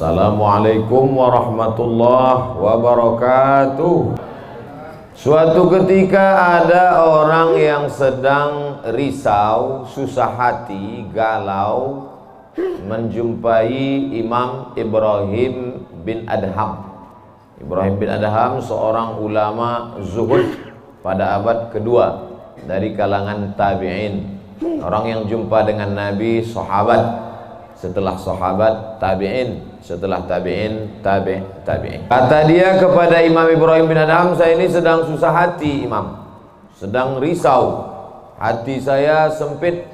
Assalamualaikum warahmatullahi wabarakatuh. Suatu ketika ada orang yang sedang risau, susah hati, galau, menjumpai Imam Ibrahim bin Adham. Ibrahim bin Adham seorang ulama zuhud pada abad kedua dari kalangan tabi'in. Orang yang jumpa dengan Nabi, sahabat. Setelah sahabat, tabi'in. Setelah tabi'in, tabi'in. Kata dia kepada Imam Ibrahim bin Adham, saya ini sedang susah hati, Imam. Sedang risau. Hati saya sempit,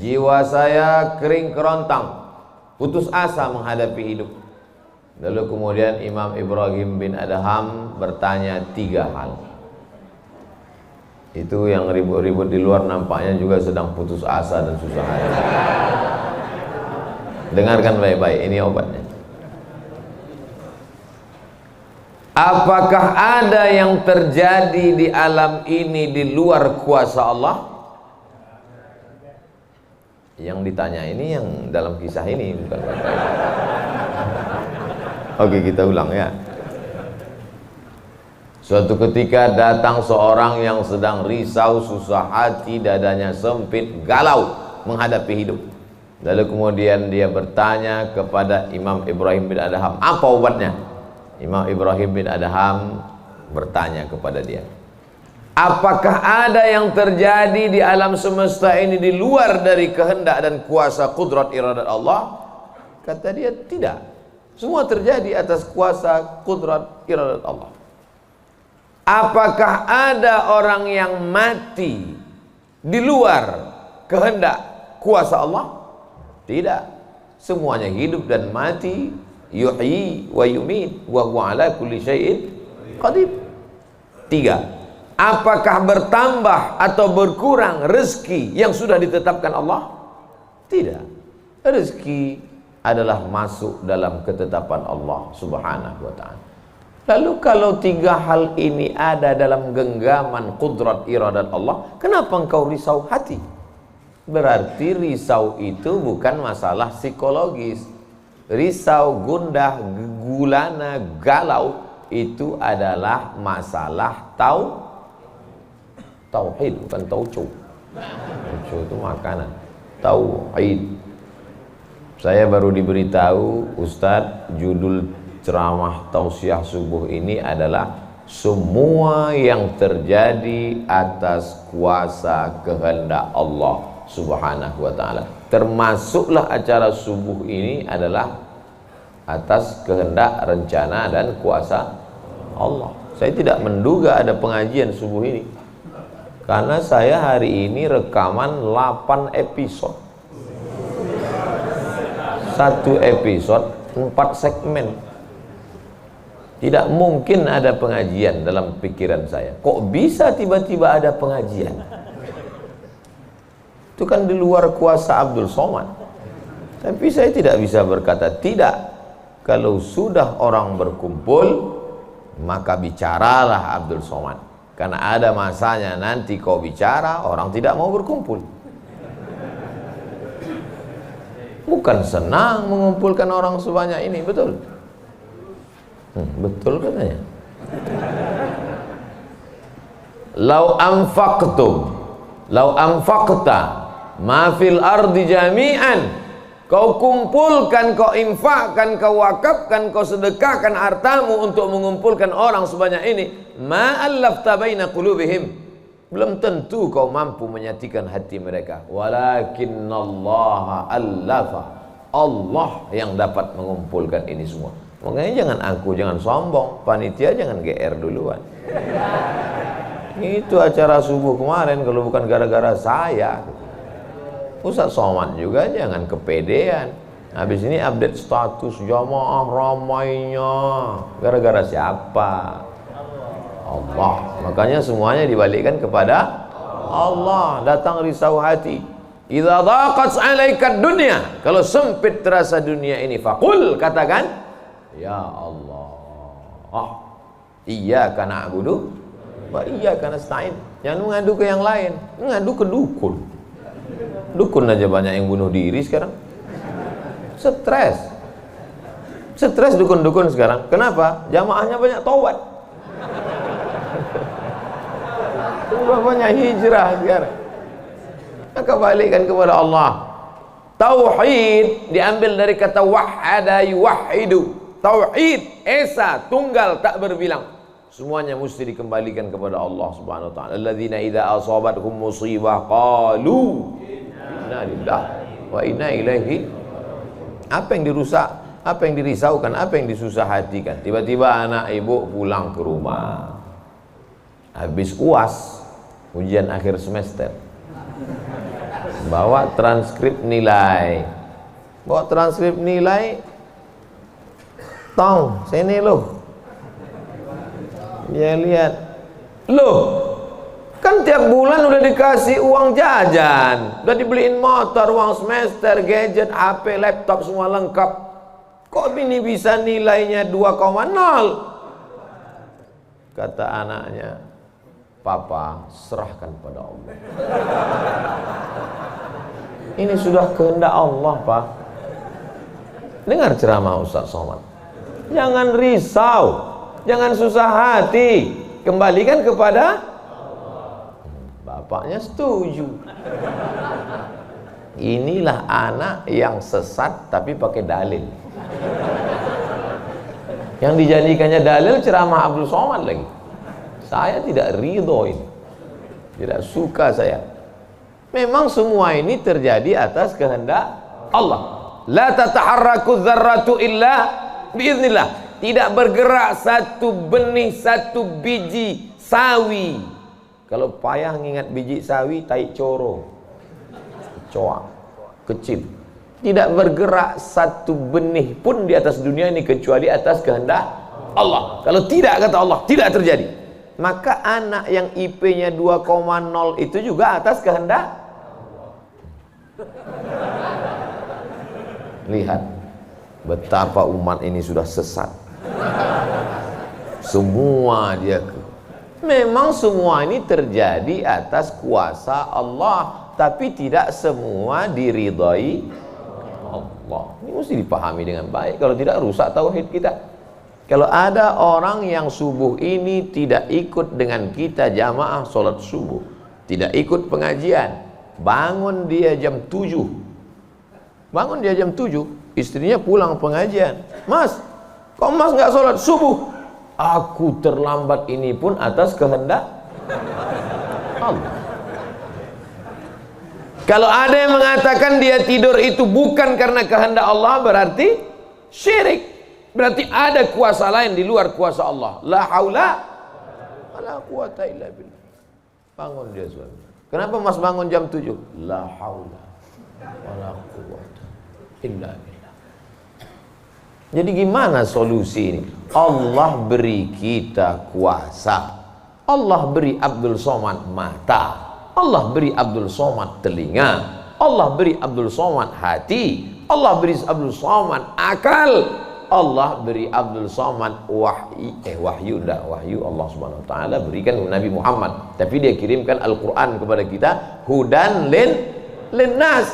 jiwa saya kering kerontang, putus asa menghadapi hidup. Lalu kemudian Imam Ibrahim bin Adham bertanya 3 hal. Itu yang ribut-ribut di luar nampaknya juga sedang putus asa dan susah hati. Dengarkan baik-baik, ini obatnya. Apakah ada yang terjadi di alam ini di luar kuasa Allah? Yang ditanya ini yang dalam kisah ini, bukan baik-baik. Oke, kita ulang ya. Suatu ketika datang seorang yang sedang risau, susah hati, dadanya sempit, galau menghadapi hidup. Lalu kemudian dia bertanya kepada Imam Ibrahim bin Adham, apa obatnya? Imam Ibrahim bin Adham bertanya kepada dia, apakah ada yang terjadi di alam semesta ini di luar dari kehendak dan kuasa kudrat iradat Allah? Kata dia, tidak. Semua terjadi atas kuasa kudrat iradat Allah. Apakah ada orang yang mati di luar kehendak kuasa Allah? Tidak. Semuanya hidup dan mati. Yuhyi wa yumit wa huwa ala kulli syai'in qadir. 3. Apakah bertambah atau berkurang rezeki yang sudah ditetapkan Allah? Tidak. Rezeki adalah masuk dalam ketetapan Allah Subhanahu wa ta'ala. Lalu kalau 3 hal ini ada dalam genggaman kudrat iradat Allah, kenapa engkau risau hati? Berarti risau itu bukan masalah psikologis. Risau, gundah, gulana, galau itu adalah masalah tauhid, bukan tauco. Tauco itu makanan. Tauhid. Saya baru diberitahu, Ustadz, judul ceramah tausiah subuh ini adalah semua yang terjadi atas kuasa kehendak Allah Subhanahu wa ta'ala. Termasuklah acara subuh ini adalah atas kehendak, rencana dan kuasa Allah. Saya tidak menduga ada pengajian subuh ini, karena saya hari ini rekaman 8 episode. 1 episode 4 segmen. Tidak mungkin ada pengajian dalam pikiran saya. Kok bisa tiba-tiba ada pengajian? Itu kan di luar kuasa Abdul Somad. Tapi saya tidak bisa berkata tidak. Kalau sudah orang berkumpul, maka bicaralah Abdul Somad. Karena ada masanya nanti kau bicara, orang tidak mau berkumpul. Bukan senang mengumpulkan orang sebanyak ini, betul? Betul katanya. Lau anfaqta ma fil ardi jami'an, kau kumpulkan, kau infakkan, kau wakafkan, kau sedekahkan hartamu untuk mengumpulkan orang sebanyak ini, ma allafta baina qulubihim, belum tentu kau mampu menyatukan hati mereka. Walakinnallaha allafa, Allah yang dapat mengumpulkan ini semua. Makanya jangan aku, jangan sombong, panitia jangan GR duluan. Itu acara subuh kemarin kalau bukan gara-gara saya. Ustaz Somad juga jangan kepedean. Habis ini update status jamaah ramainya. Gara-gara siapa? Allah. Makanya semuanya dibalikkan kepada Allah. Datang risau hati. Idza dhaqat 'alaika dunya, kalau sempit terasa dunia ini, faqul, katakan, ya Allah, iyyaka na'budu wa iyyaka nasta'in. Jangan mengadu ke yang lain, mengadu ke dukun. Dukun aja banyak yang bunuh diri sekarang. Stres. Stres dukun-dukun sekarang. Kenapa? Jamaahnya banyak taubat. Banyak hijrah sekarang. Maka balikkan kepada Allah. Tauhid diambil dari kata wahada yuwahidu. Tauhid, esa, tunggal, tak berbilang. Semuanya mesti dikembalikan kepada Allah Subhanahu wa taala. Alladzina idza asabathum musibah qalu inna lillahi wa inna ilaihi. Apa yang dirusak, apa yang dirisaukan, apa yang disusah hatikan. Tiba-tiba anak ibu pulang ke rumah. Habis UAS, ujian akhir semester. Bawa transkrip nilai. Bawa transkrip nilai. Tong, sini loh. Dia lihat, loh, kan tiap bulan udah dikasih uang jajan, udah dibeliin motor, uang semester, gadget, HP, laptop semua lengkap. Kok ini bisa nilainya 2,0? Kata anaknya, Papa, serahkan pada Allah. Ini sudah kehendak Allah, Pak. Dengar ceramah Ustaz Somad. Jangan risau, jangan susah hati, kembalikan kepada bapaknya setuju. Inilah anak yang sesat tapi pakai dalil. Yang dijadikannya dalil ceramah Abdul Somad lagi. Saya tidak ridho ini, tidak suka saya. Memang semua ini terjadi atas kehendak Allah. La tataharraku dzarratu illa biiznillah. Tidak bergerak satu benih, satu biji sawi. Kalau payah ngingat biji sawi, tai coro, kecoa, kecil. Tidak bergerak satu benih pun di atas dunia ini kecuali atas kehendak Allah. Kalau tidak, kata Allah, tidak terjadi. Maka anak yang IP-nya 2,0 itu juga atas kehendak. Lihat betapa umat ini sudah sesat. Semua dia memang semua ini terjadi atas kuasa Allah, tapi tidak semua diridhai Allah. Ini mesti dipahami dengan baik, kalau tidak rusak tauhid kita. Kalau ada orang yang subuh ini tidak ikut dengan kita jamaah sholat subuh, tidak ikut pengajian, bangun dia jam 7, bangun dia jam 7, istrinya pulang pengajian, Mas, kok Mas nggak sholat subuh? Aku terlambat, ini pun atas kehendak Allah. Kalau ada yang mengatakan dia tidur itu bukan karena kehendak Allah, berarti syirik. Berarti ada kuasa lain di luar kuasa Allah. La haula wala quwata illa billah. Bangun dia suami. Kenapa Mas bangun jam 7? La haula wala quwata illa billah. Jadi gimana solusi ini? Allah beri kita kuasa. Allah beri Abdul Somad mata. Allah beri Abdul Somad telinga. Allah beri Abdul Somad hati. Allah beri Abdul Somad akal. Allah beri Abdul Somad wahyu Allah Subhanahu wa taala berikan Nabi Muhammad, tapi dia kirimkan Al-Qur'an kepada kita hudan linnas.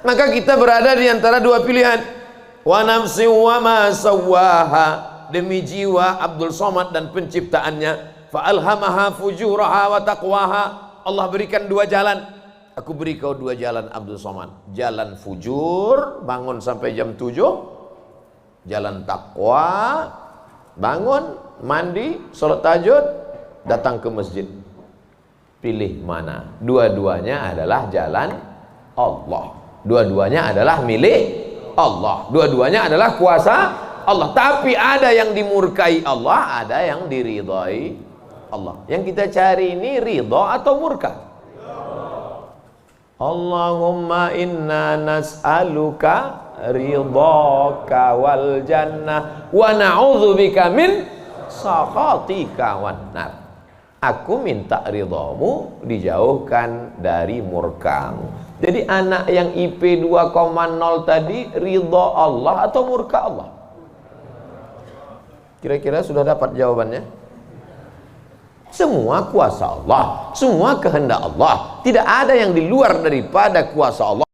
Maka kita berada di antara dua pilihan. Wa nafsi wa ma sawwaha, demi jiwa Abdul Somad dan penciptaannya, fa alhamaha fujuraha wa taqwaha. Allah berikan dua jalan. Aku beri kau dua jalan Abdul Somad. Jalan fujur, bangun sampai jam 7. Jalan takwa, bangun, mandi, sholat tahajud, datang ke masjid. Pilih mana? Dua-duanya adalah jalan Allah. Dua-duanya adalah milik Allah. Dua-duanya adalah kuasa Allah. Tapi ada yang dimurkai Allah, ada yang diridhai Allah. Yang kita cari ini ridha atau murka? Allahumma inna nas'aluka ridhaka wal jannah wa na'udzubika min sakhatika wan nar. Aku minta ridhamu, dijauhkan dari murkamu. Jadi anak yang IP 2,0 tadi ridha Allah atau murka Allah? Kira-kira sudah dapat jawabannya? Semua kuasa Allah, semua kehendak Allah. Tidak ada yang di luar daripada kuasa Allah.